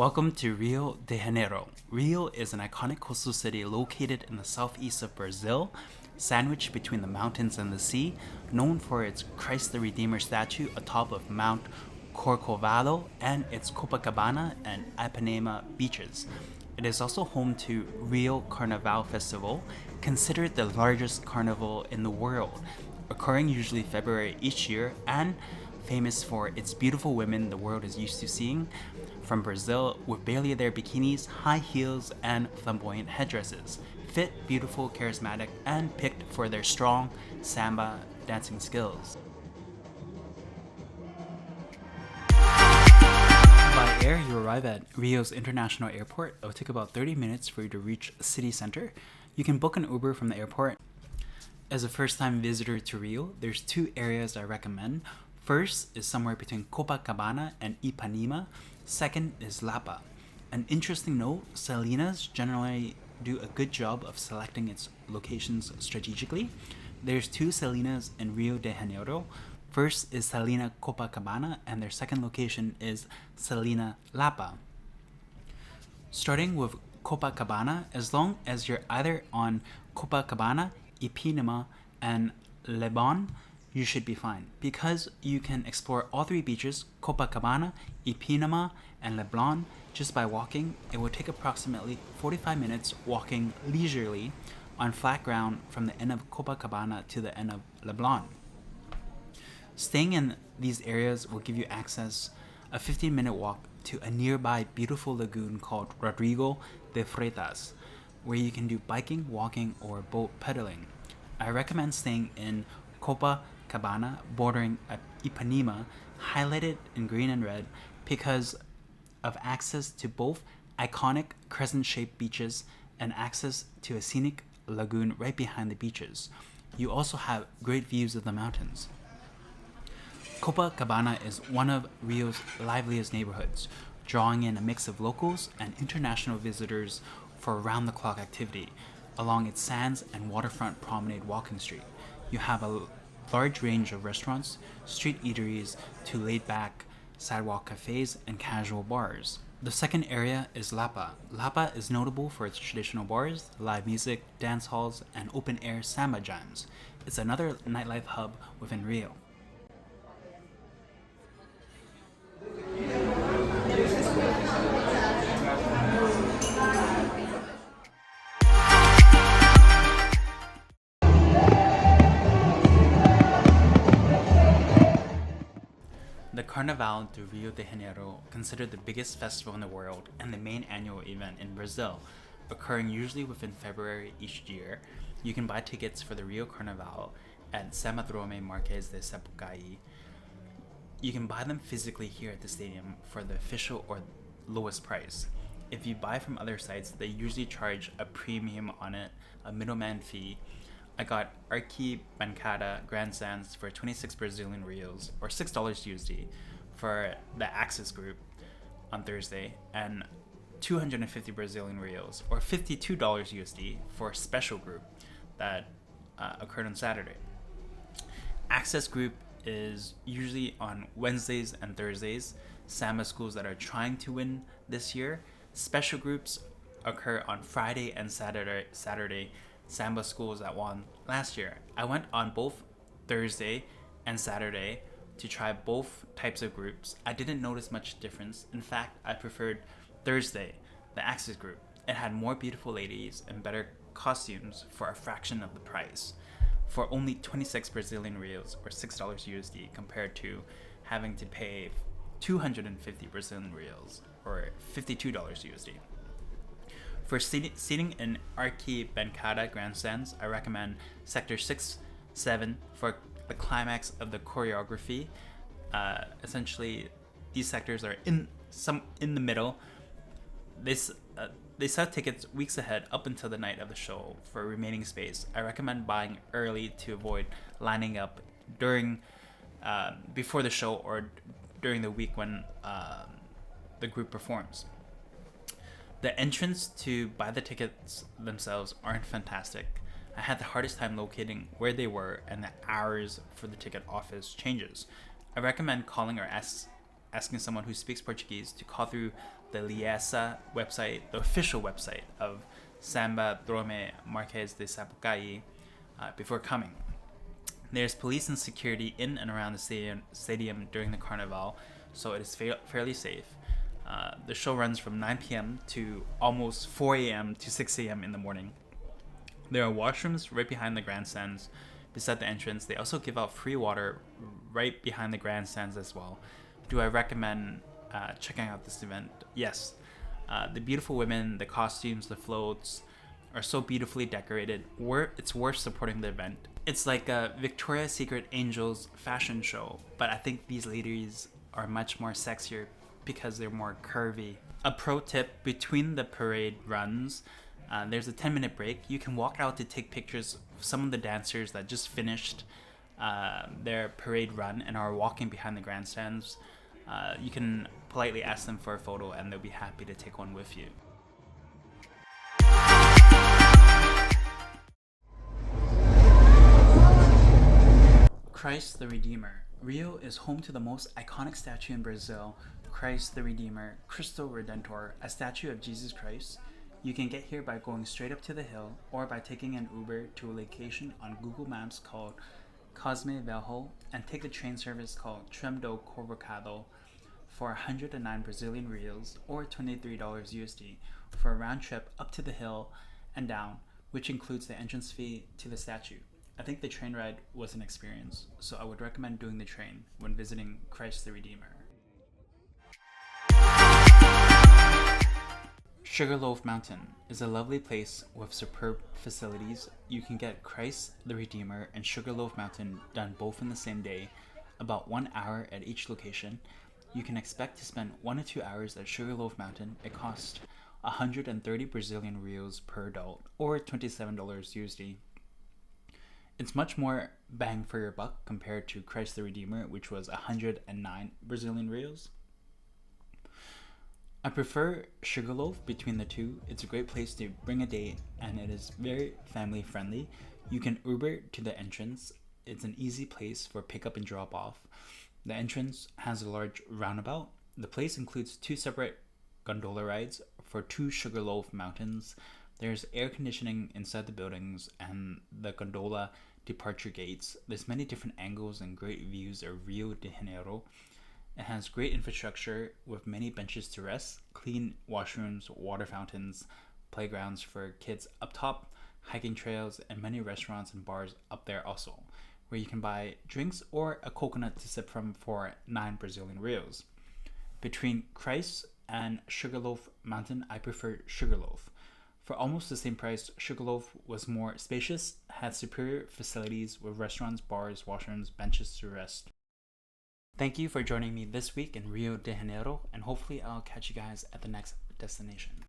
Welcome to Rio de Janeiro. Rio is an iconic coastal city located in the southeast of Brazil, sandwiched between the mountains and the sea, known for its Christ the Redeemer statue atop of Mount Corcovado and its Copacabana and Ipanema beaches. It is also home to Rio Carnival Festival, considered the largest carnival in the world, occurring usually February each year and famous for its beautiful women the world is used to seeing from Brazil with barely their bikinis, high heels, and flamboyant headdresses. Fit, beautiful, charismatic, and picked for their strong samba dancing skills. By air, you arrive at Rio's International Airport. It will take about 30 minutes for you to reach the city center. You can book an Uber from the airport. As a first-time visitor to Rio, there's two areas I recommend. First is somewhere between Copacabana and Ipanema. Second is Lapa. An interesting note, Salinas generally do a good job of selecting its locations strategically. There's two Salinas in Rio de Janeiro. First is Salina Copacabana, and their second location is Salina Lapa. Starting with Copacabana, as long as you're either on Copacabana, Ipanema, and Lamen, you should be fine because you can explore all three beaches, Copacabana, Ipanema, and Lamen, just by walking. It will take approximately 45 minutes walking leisurely on flat ground from the end of Copacabana to the end of Lamen. Staying in these areas will give you access a 15-minute walk to a nearby beautiful lagoon called Rodrigo de Freitas, where you can do biking, walking, or boat pedaling. I recommend staying in Copacabana, bordering Ipanema, highlighted in green and red because of access to both iconic crescent-shaped beaches and access to a scenic lagoon right behind the beaches. You also have great views of the mountains. Copacabana is one of Rio's liveliest neighborhoods, drawing in a mix of locals and international visitors for round-the-clock activity along its sands and waterfront promenade walking street. You have a large range of restaurants, street eateries, to laid-back sidewalk cafes and casual bars. The second area is Lapa. Lapa is notable for its traditional bars, live music, dance halls, and open-air samba jams. It's another nightlife hub within Rio. The Carnival de Rio de Janeiro, considered the biggest festival in the world and the main annual event in Brazil, occurring usually within February each year. You can buy tickets for the Rio Carnival at Sambadrome Marquês de Sapucaí. You can buy them physically here at the stadium for the official or lowest price. If you buy from other sites, they usually charge a premium on it, a middleman fee. I got arquibancada grandstands for 26 Brazilian reals, or $6 USD, for the Access group on Thursday, and 250 Brazilian reals, or $52 USD, for a special group that occurred on Saturday. Access group is usually on Wednesdays and Thursdays, samba schools that are trying to win this year. Special groups occur on Friday and Saturday, samba schools that won last year. I went on both Thursday and Saturday to try both types of groups. I didn't notice much difference. In fact, I preferred Thursday, the Access group. It had more beautiful ladies and better costumes for a fraction of the price, for only 26 Brazilian reals, or $6 USD, compared to having to pay 250 Brazilian reals, or $52 USD. For seating in arquibancada grandstands, I recommend Sector 6, 7 for the climax of the choreography. Essentially, these sectors are in the middle. They sell tickets weeks ahead up until the night of the show for remaining space. I recommend buying early to avoid lining up before the show or during the week when the group performs. The entrance to buy the tickets themselves aren't fantastic. I had the hardest time locating where they were, and the hours for the ticket office changes. I recommend calling or asking someone who speaks Portuguese to call through the Liesa website, the official website of Sambadrome Marquês de Sapucaí, before coming. There's police and security in and around the stadium during the Carnival, so it is fairly safe. The show runs from 9 p.m. to almost 4 a.m. to 6 a.m. in the morning. There are washrooms right behind the grandstands beside the entrance. They also give out free water right behind the grandstands as well. Do I recommend checking out this event? Yes. The beautiful women, the costumes, the floats are so beautifully decorated. It's worth supporting the event. It's like a Victoria's Secret Angels fashion show, but I think these ladies are much more sexier because they're more curvy. A pro tip: between the parade runs, there's a 10-minute break. You can walk out to take pictures of some of the dancers that just finished their parade run and are walking behind the grandstands. You can politely ask them for a photo and they'll be happy to take one with you. Christ the Redeemer. Rio is home to the most iconic statue in Brazil, Christ the Redeemer, Cristo Redentor, a statue of Jesus Christ. You can get here by going straight up to the hill or by taking an Uber to a location on Google Maps called Cosme Velho and take the train service called Trem do Corvocado for 109 Brazilian reals or $23 USD for a round trip up to the hill and down, which includes the entrance fee to the statue. I think the train ride was an experience, so I would recommend doing the train when visiting Christ the Redeemer. Sugarloaf Mountain is a lovely place with superb facilities. You can get Christ the Redeemer and Sugarloaf Mountain done both in the same day, about 1 hour at each location. You can expect to spend 1 to 2 hours at Sugarloaf Mountain. It costs 130 Brazilian reals per adult, or $27 USD. It's much more bang for your buck compared to Christ the Redeemer, which was 109 Brazilian reals. I prefer Sugarloaf between the two. It's a great place to bring a date and it is very family friendly. You can Uber to the entrance. It's an easy place for pickup and drop off. The entrance has a large roundabout. The place includes 2 separate gondola rides for 2 Sugarloaf Mountains. There's air conditioning inside the buildings and the gondola departure gates. There's many different angles and great views of Rio de Janeiro. It has great infrastructure with many benches to rest, clean washrooms, water fountains, playgrounds for kids up top, hiking trails, and many restaurants and bars up there also, where you can buy drinks or a coconut to sip from for 9 Brazilian reals. Between Christ and Sugarloaf Mountain, I prefer Sugarloaf. For almost the same price, Sugarloaf was more spacious, had superior facilities with restaurants, bars, washrooms, benches to rest. Thank you for joining me this week in Rio de Janeiro, and hopefully I'll catch you guys at the next destination.